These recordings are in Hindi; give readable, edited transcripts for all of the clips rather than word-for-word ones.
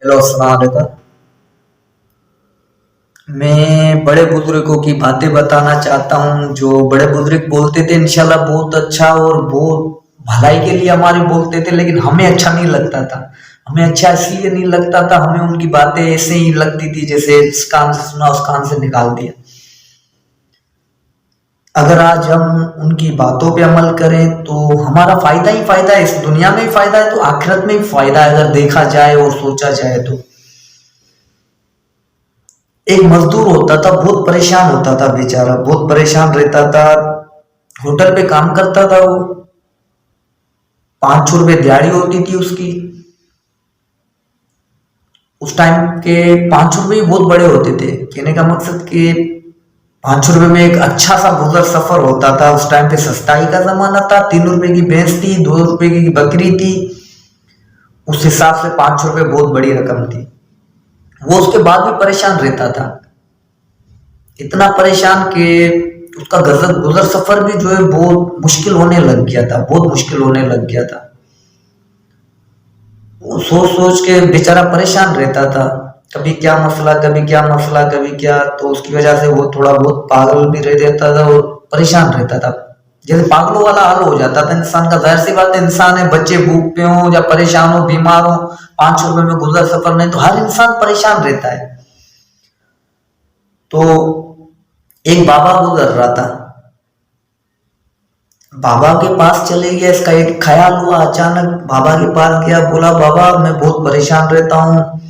हेलो, अस्सलाम वालेकुम। मैं बड़े बुजुर्गों की बातें बताना चाहता हूँ। जो बड़े बुजुर्ग बोलते थे इंशाल्लाह बहुत अच्छा और बहुत भलाई के लिए हमारे बोलते थे, लेकिन हमें अच्छा नहीं लगता था। हमें अच्छा इसलिए नहीं लगता था, हमें उनकी बातें ऐसे ही लगती थी जैसे इस कान से सुना उस कान से निकाल दिया। अगर आज हम उनकी बातों पे अमल करें तो हमारा फायदा ही फायदा है। इस दुनिया में भी फायदा है तो आखिरत में भी फायदा है, अगर देखा जाए और सोचा जाए तो। एक मजदूर होता था, बहुत परेशान होता था बेचारा, बहुत परेशान रहता था। होटल पे काम करता था वो। 500 रुपये दिहाड़ी होती थी उसकी। उस टाइम के 500 रुपये भी बहुत बड़े होते थे। कहने का मकसद कि 500 रुपये में एक अच्छा सा गुजर सफर होता था। उस टाइम पे सस्ताई का जमाना था। 3 रुपए की भैंस थी, 2 रुपए की बकरी थी। उस हिसाब से 500 रुपये बहुत बड़ी रकम थी। वो उसके बाद भी परेशान रहता था, इतना परेशान कि उसका गजर गुजर सफर भी जो है बहुत मुश्किल होने लग गया था, बहुत मुश्किल होने लग गया था। वो सोच सोच के बेचारा परेशान रहता था। कभी क्या मसला, कभी क्या मसला, कभी क्या। तो उसकी वजह से वो थोड़ा बहुत पागल भी रह जाता था और परेशान रहता था। जैसे पागलों वाला हाल हो जाता था इंसान का। जाहिर सी बात है, इंसान है, बच्चे भूख पे हो या परेशान हो, बीमार हो, 500 रुपए में गुजर सफर नहीं, तो हर इंसान परेशान रहता है। तो एक बाबा गुजर रहा था। बाबा के पास चले गया, इसका एक ख्याल हुआ, अचानक बाबा के पास गया, बोला बाबा मैं बहुत परेशान रहता हूँ,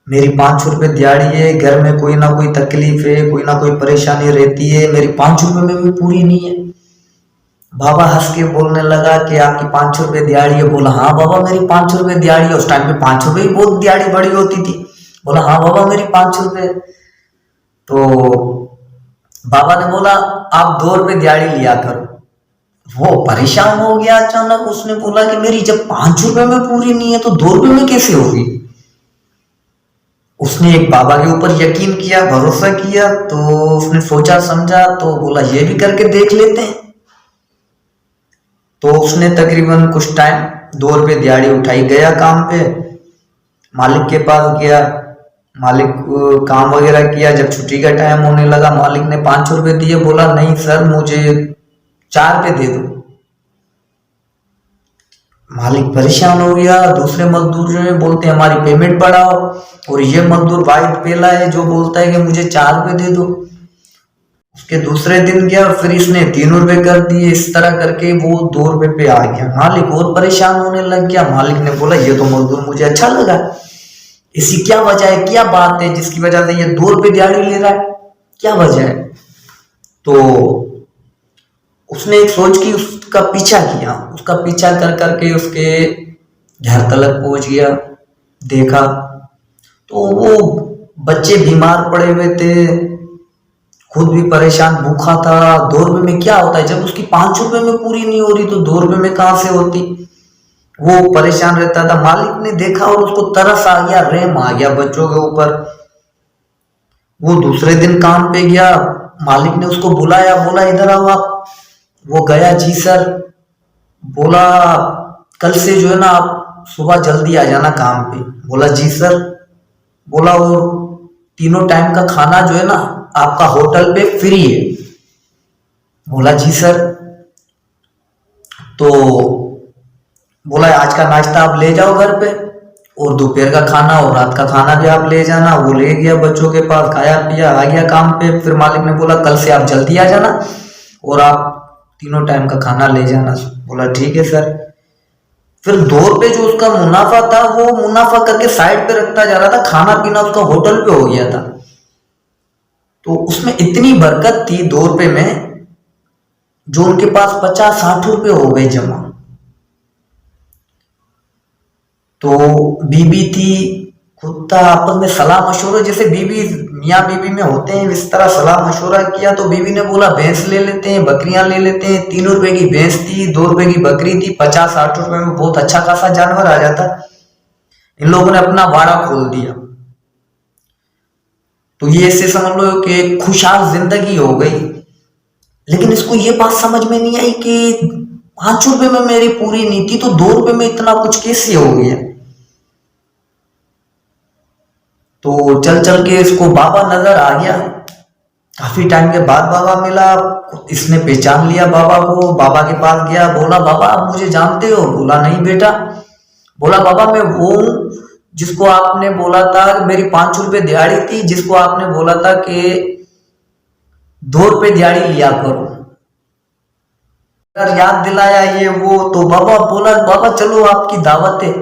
मेरी 500 रुपये दिहाड़ी है, घर में कोई ना कोई तकलीफ है, कोई ना कोई परेशानी रहती है, मेरी 500 रुपये में भी पूरी नहीं है। बाबा हंस के बोलने लगा कि आपकी 500 रुपये दिहाड़ी है? बोला हाँ बाबा मेरी 500 रुपये दिहाड़ी है। उस टाइम पे 500 रुपये ही बहुत दिहाड़ी बड़ी होती थी। बोला हाँ बाबा मेरी 500 रुपये। तो बाबा ने बोला आप 2 रुपये दिहाड़ी लिया करो। वो परेशान हो गया अचानक। उसने बोला कि मेरी जब 500 रुपये में पूरी नहीं है तो 2 रुपये में कैसे होगी। उसने एक बाबा के ऊपर यकीन किया, भरोसा किया। तो उसने सोचा समझा तो बोला ये भी करके देख लेते हैं। तो उसने तकरीबन कुछ टाइम 2 रुपये दिहाड़ी उठाई, गया काम पे, मालिक के पास गया। मालिक काम वगैरह किया। जब छुट्टी का टाइम होने लगा, मालिक ने 500 रुपये दिए। बोला नहीं सर, मुझे 4 रुपये दे दो। मालिक परेशान हो गया। दूसरे मजदूर जो है बोलते हैं हमारी पेमेंट बढ़ाओ, और ये मजदूर वाइट पेला है जो बोलता है कि मुझे 4 रुपये दे दो। उसके दूसरे दिन गया, फिर इसने 3 रुपये कर दिए। इस तरह करके वो 2 रुपये पे आ गया। मालिक और परेशान होने लग गया। मालिक ने बोला ये तो मजदूर मुझे अच्छा लगा, इसकी क्या वजह है, क्या बात है जिसकी वजह से ये 2 रुपये दिहाड़ी ले रहा है, क्या वजह है। तो उसने एक सोच की, उसका पीछा किया। उसका पीछा कर करके उसके घर तलक पहुंच गया। देखा तो वो बच्चे बीमार पड़े हुए थे, खुद भी परेशान, भूखा था। 2 रुपये में क्या होता है, जब उसकी 500 रुपये में पूरी नहीं हो रही तो 2 रुपये में कहां से होती। वो परेशान रहता था। मालिक ने देखा और उसको तरस आ गया, रहम आ गया बच्चों के ऊपर। वो दूसरे दिन काम पे गया। मालिक ने उसको बुलाया, बोला इधर आओ आप। वो गया, जी सर। बोला कल से जो है ना आप सुबह जल्दी आ जाना काम पे। बोला जी सर। बोला वो तीनों टाइम का खाना जो है ना आपका होटल पे फ्री है। बोला जी सर। तो बोला आज का नाश्ता आप ले जाओ घर पे, और दोपहर का खाना और रात का खाना भी आप ले जाना। वो ले गया बच्चों के पास, खाया पिया, आ गया काम पे। फिर मालिक ने बोला कल से आप जल्दी आ जाना और आप तीनों टाइम का खाना ले जाना। बोला ठीक है सर। फिर 2 रुपये जो उसका मुनाफा था वो मुनाफा करके साइड पे रखता जा रहा था, खाना पीना उसका होटल पे हो गया था। तो उसमें इतनी बरकत थी 2 रुपये में, जो उनके पास 50-60 रुपये हो गए जमा। तो बीबी थी, खुद था, आपस में सलाह मशवरा जैसे बीबी मियाँ बीबी में होते हैं इस तरह सलाह मशवरा किया। तो बीबी ने बोला भैंस ले लेते हैं, बकरियां ले लेते हैं। 3 रुपए की भैंस थी, 2 रुपए की बकरी थी, 50-60 रुपए में बहुत अच्छा खासा जानवर आ जाता। इन लोगों ने अपना वाड़ा खोल दिया। तो ये ऐसे समझ लो कि एक खुशहाल जिंदगी हो गई। लेकिन इसको ये बात समझ में नहीं आई कि 500 रुपये में मेरी पूरी नहीं थी तो 2 रुपये में इतना कुछ कैसे हो गया। तो चल चल के इसको बाबा नजर आ गया। काफी टाइम के बाद बाबा मिला, इसने पहचान लिया बाबा को, बाबा के पास गया, बोला बाबा आप मुझे जानते हो? बोला नहीं बेटा। बोला बाबा मैं वो हूँ जिसको आपने बोला था, मेरी 5 रुपए दिहाड़ी थी, जिसको आपने बोला था कि 2 रुपए दिहाड़ी लिया करो। याद दिलाया ये वो, तो बाबा बोला बाबा चलो आपकी दावत है।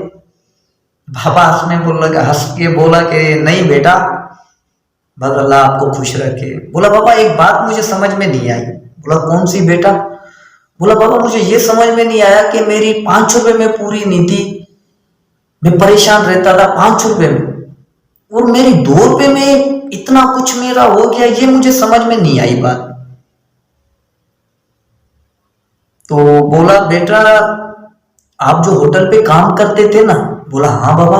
बाबा हंस के बोला कि नहीं बेटा, बस अल्लाह आपको खुश रखे। बोला बाबा एक बात मुझे समझ में नहीं आई। बोला कौन सी बेटा? बोला बाबा मुझे ये समझ में नहीं आया कि मेरी 5 रुपए में पूरी नहीं थी, मैं परेशान रहता था 5 रुपए में, और मेरी 2 रुपए में इतना कुछ मेरा हो गया, ये मुझे समझ में नहीं आई बात। तो बोला बेटा आप जो होटल पे काम करते थे ना? बोला हाँ बाबा।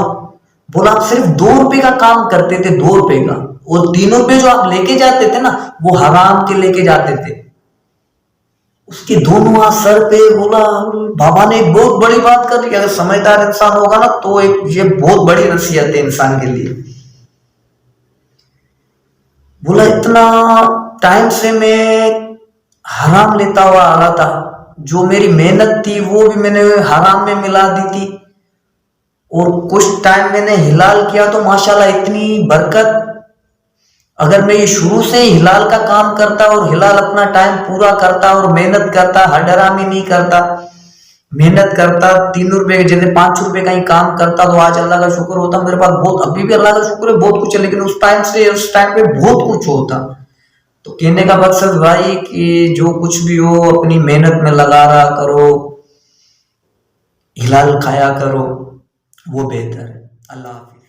बोला आप सिर्फ 2 रुपए का काम करते थे, 2 रुपए का, और 3 रुपए जो आप लेके जाते थे ना वो हराम के लेके जाते थे। उसके दोनों हाथ सर पे। बोला बाबा ने एक बहुत बड़ी बात कर दी, अगर समझदार इंसान होगा ना तो एक ये बहुत बड़ी नसीहत है इंसान के लिए। बोला इतना टाइम से मैं हराम लेता हुआ आ रहा था, जो मेरी मेहनत थी वो भी मैंने हराम में मिला दी थी, और कुछ टाइम मैंने हिलाल किया तो माशाल्लाह इतनी बरकत। अगर मैं ये शुरू से ही हिलाल का काम करता और हिलाल अपना टाइम पूरा करता और मेहनत करता, हडरामी नहीं करता, मेहनत करता, 3 रुपए के जगह 5 रुपए का ही काम करता, तो आज अल्लाह का शुक्र होता मेरे पास बहुत, अभी भी अल्लाह का शुक्र है बहुत कुछ है, लेकिन उस टाइम पे बहुत कुछ होता। तो कहने का मकसद भाई कि जो कुछ भी हो अपनी मेहनत में लगा रहा करो, हिलाल खाया करो, वो बेहतर है। अल्लाह हाफिज।